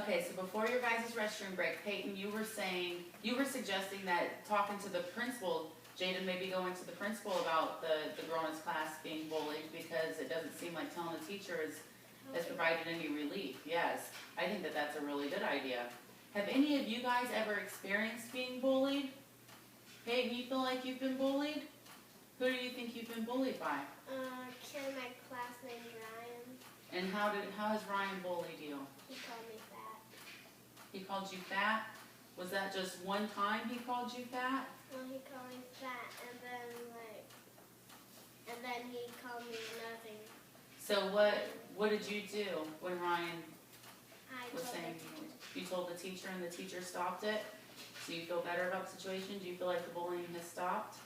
Okay, so before your guys' restroom break, Peyton, you were suggesting that talking to the principal, Jaden maybe going to the principal about the girl in his class being bullied because it doesn't seem like telling the teacher has provided any relief. Yes, I think that that's a really good idea. Have any of you guys ever experienced being bullied? Peyton, you feel like you've been bullied? Who do you think you've been bullied by? Kid in my class named Ryan. And how has Ryan bullied you? He called me fat. He called you fat? Was that just one time he called you fat? Well, he called me fat, and then he called me nothing. So what did you do when Ryan was saying you told the teacher and the teacher stopped it? Do you feel better about the situation? Do you feel like the bullying has stopped?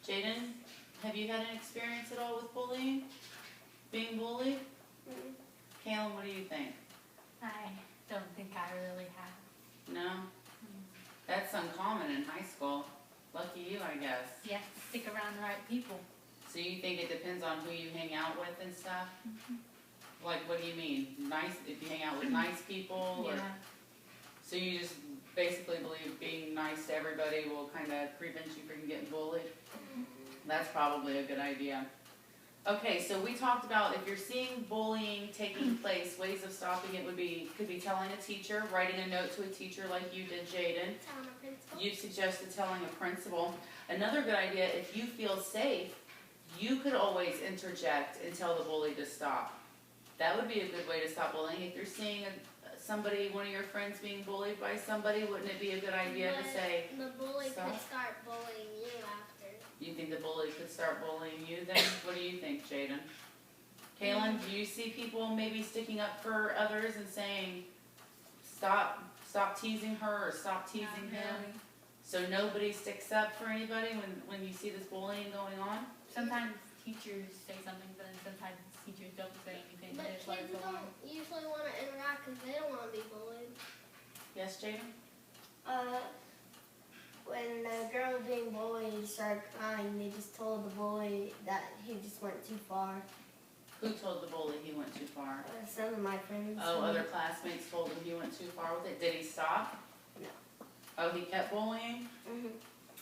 Jaden, have you had an experience at all with bullying? Being bullied? Mm-hmm. Kaylin, what do you think? I don't think I really have. No? That's uncommon in high school. Lucky you, I guess. You have to stick around the right people. So you think it depends on who you hang out with and stuff? Mm-hmm. Like, what do you mean? Nice, if you hang out with nice people? Or, Yeah. so you just basically believe being nice to everybody will kind of prevent you from getting bullied? That's probably a good idea. Okay, so we talked about if you're seeing bullying taking place, ways of stopping it could be telling a teacher, writing a note to a teacher like you did, Jaden. Telling a principal. You suggested telling a principal. Another good idea, if you feel safe, you could always interject and tell the bully to stop. That would be a good way to stop bullying. If you're seeing one of your friends being bullied by somebody, wouldn't it be a good idea to say, the bully stop? could start bullying you after. You think the bully could start bullying you then? What do you think, Jaden? Kaylin, do you see people maybe sticking up for others and saying, stop teasing her or stop teasing him? Really. So nobody sticks up for anybody when you see this bullying going on? Sometimes teachers say something, but then sometimes teachers don't say anything. But They just let it kids go on. don't usually want to interact because they don't want to be bullied. Yes, Jaden? When the girl was being bullied started crying, they just told the bully that he just went too far. Who told the bully he went too far? Some of my friends. Oh, other classmates told him he went too far with it. Did he stop? No. Oh, he kept bullying? Mhm.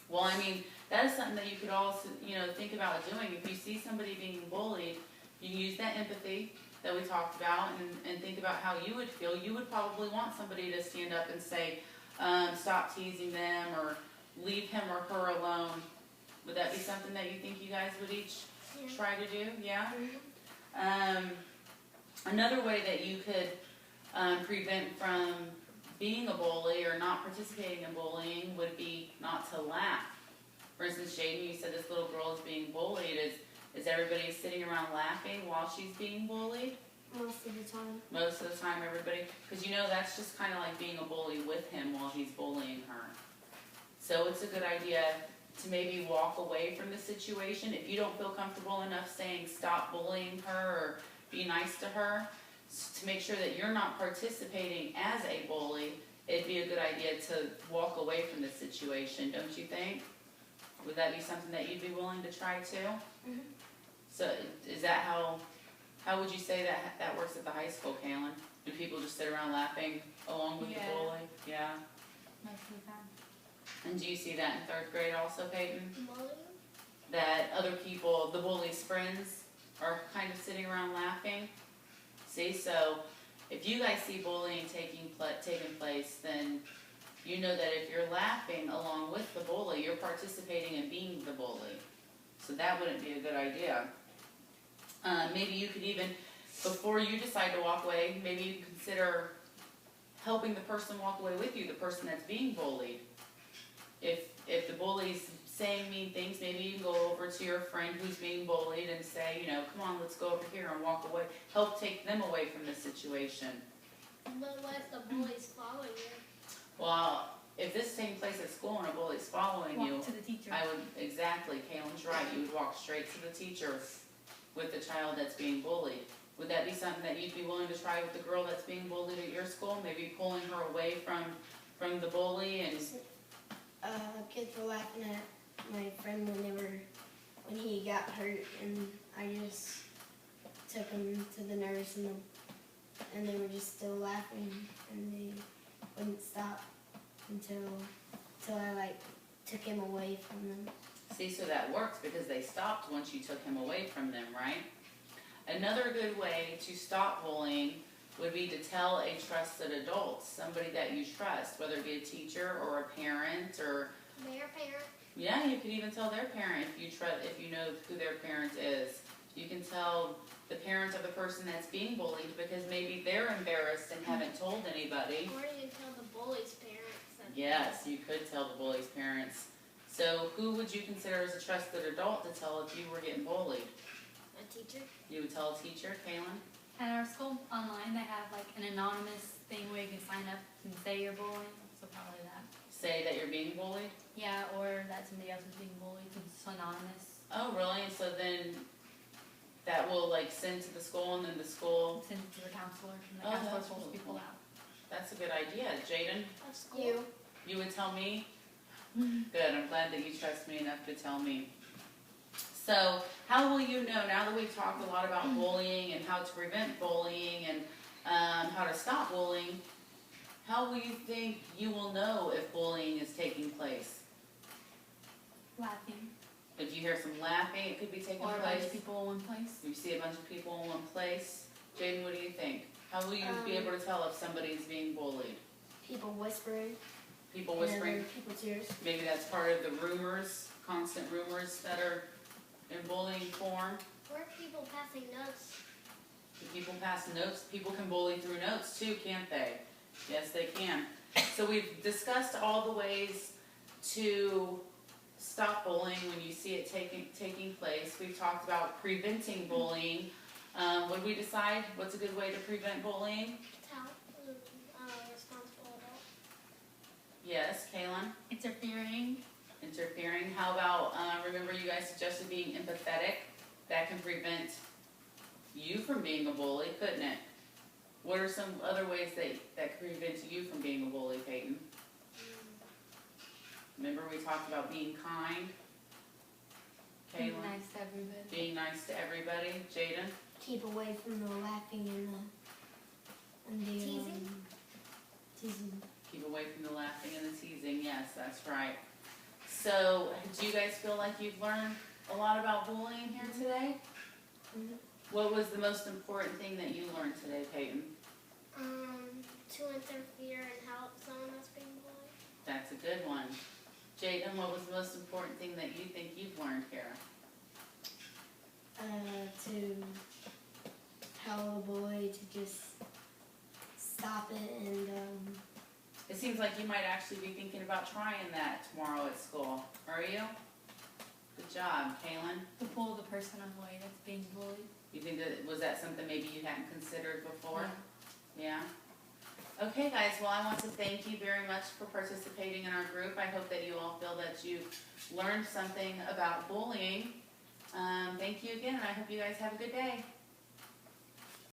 Well, I mean, that is something that you could also, think about doing. If you see somebody being bullied, you can use that empathy that we talked about and think about how you would feel. You would probably want somebody to stand up and say, stop teasing them or leave him or her alone. Would that be something that you think you guys would each try to do? Yeah? Another way that you could prevent from being a bully or not participating in bullying would be not to laugh. For instance, Jaden, you said this little girl is being bullied. Is everybody sitting around laughing while she's being bullied? Most of the time. Most of the time, everybody. Because that's just kind of like being a bully with him while he's bullying her. So it's a good idea to maybe walk away from the situation. If you don't feel comfortable enough saying stop bullying her or be nice to her, to make sure that you're not participating as a bully, it'd be a good idea to walk away from the situation, don't you think? Would that be something that you'd be willing to try too? Mhm. So is that how would you say that works at the high school, Kaylin? Do people just sit around laughing along with the bully? Yeah. Most of the time. And do you see that in 3rd grade also, Peyton? Bullying? That other people, the bully's friends, are kind of sitting around laughing? See, so if you guys see bullying taking place, then you know that if you're laughing along with the bully, you're participating in being the bully. So that wouldn't be a good idea. Maybe you could even, before you decide to walk away, maybe you consider helping the person walk away with you, the person that's being bullied. If the bully's saying mean things, maybe you can go over to your friend who's being bullied and say, come on, let's go over here and walk away. Help take them away from the situation. But what if the bully's following you? Well, if this is taking place at school and a bully's following you, Walk to the teacher. I would, exactly, Kaylin's right, you would walk straight to the teacher with the child that's being bullied. Would that be something that you'd be willing to try with the girl that's being bullied at your school? Maybe pulling her away from the bully and... Kids were laughing at my friend when he got hurt, and I just took him to the nurse, and they were just still laughing, and they stop until I like took him away from them. See, so that works because they stopped once you took him away from them, right? Another good way to stop bullying would be to tell a trusted adult, somebody that you trust, whether it be a teacher or a parent or, Their parent. yeah, you could even tell their parent if you know who their parent is. You can tell the parent of the person that's being bullied because maybe they're embarrassed and haven't told anybody. Or you can tell the bully's parents. That Yes, you could tell the bully's parents. So who would you consider as a trusted adult to tell if you were getting bullied? A teacher. You would tell a teacher, Kaylin? At our school online, they have like an anonymous thing where you can sign up and say you're bullying, so probably that. Say that you're being bullied? Yeah, or that somebody else is being bullied, it's anonymous. Oh, really? And so then that will like send to the school and then the school, Send it to the counselor, and the Oh, counselor that's pulls really people cool. out. that's a good idea. Jaden, Of school. you would tell me? Good, I'm glad that you trust me enough to tell me. So, how will you know, now that we've talked a lot about bullying and how to prevent bullying and how to stop bullying, how will you think you will know if bullying is taking place? Laughing. If you hear some laughing, it could be taking Or a bunch place. of people in one place. If you see a bunch of people in one place. Jaden, what do you think? How will you be able to tell if somebody's being bullied? People whispering. People And whispering? other people's ears. Maybe that's part of the rumors, constant rumors that are in bullying form. Or people passing notes. Do people pass notes? People can bully through notes too, can't they? Yes, they can. So we've discussed all the ways to stop bullying when you see it taking place. We've talked about preventing bullying. What did we decide? What's a good way to prevent bullying? Tell. Responsible adult. Yes, Kaylin? Interfering. Interfering. How about, remember you guys suggested being empathetic? That can prevent you from being a bully, couldn't it? What are some other ways that could prevent you from being a bully, Peyton? Remember we talked about being kind? Being Kaylin? nice to everybody. Being nice to everybody. Jaden? Keep away from the laughing and the Teasing? teasing. Keep away from the laughing and the teasing. Yes, that's right. So, do you guys feel like you've learned a lot about bullying here today? Mhm. What was the most important thing that you learned today, Peyton? To interfere and help someone that's being bullied. That's a good one. Jaden, what was the most important thing that you think you've learned here? To tell a boy to just stop it and It seems like you might actually be thinking about trying that tomorrow at school. Are you? Good job, Kaylin. To pull the person away that's being bullied. You think was that something maybe you hadn't considered before? Yeah. Yeah? Okay guys, well I want to thank you very much for participating in our group. I hope that you all feel that you've learned something about bullying. Thank you again and I hope you guys have a good day.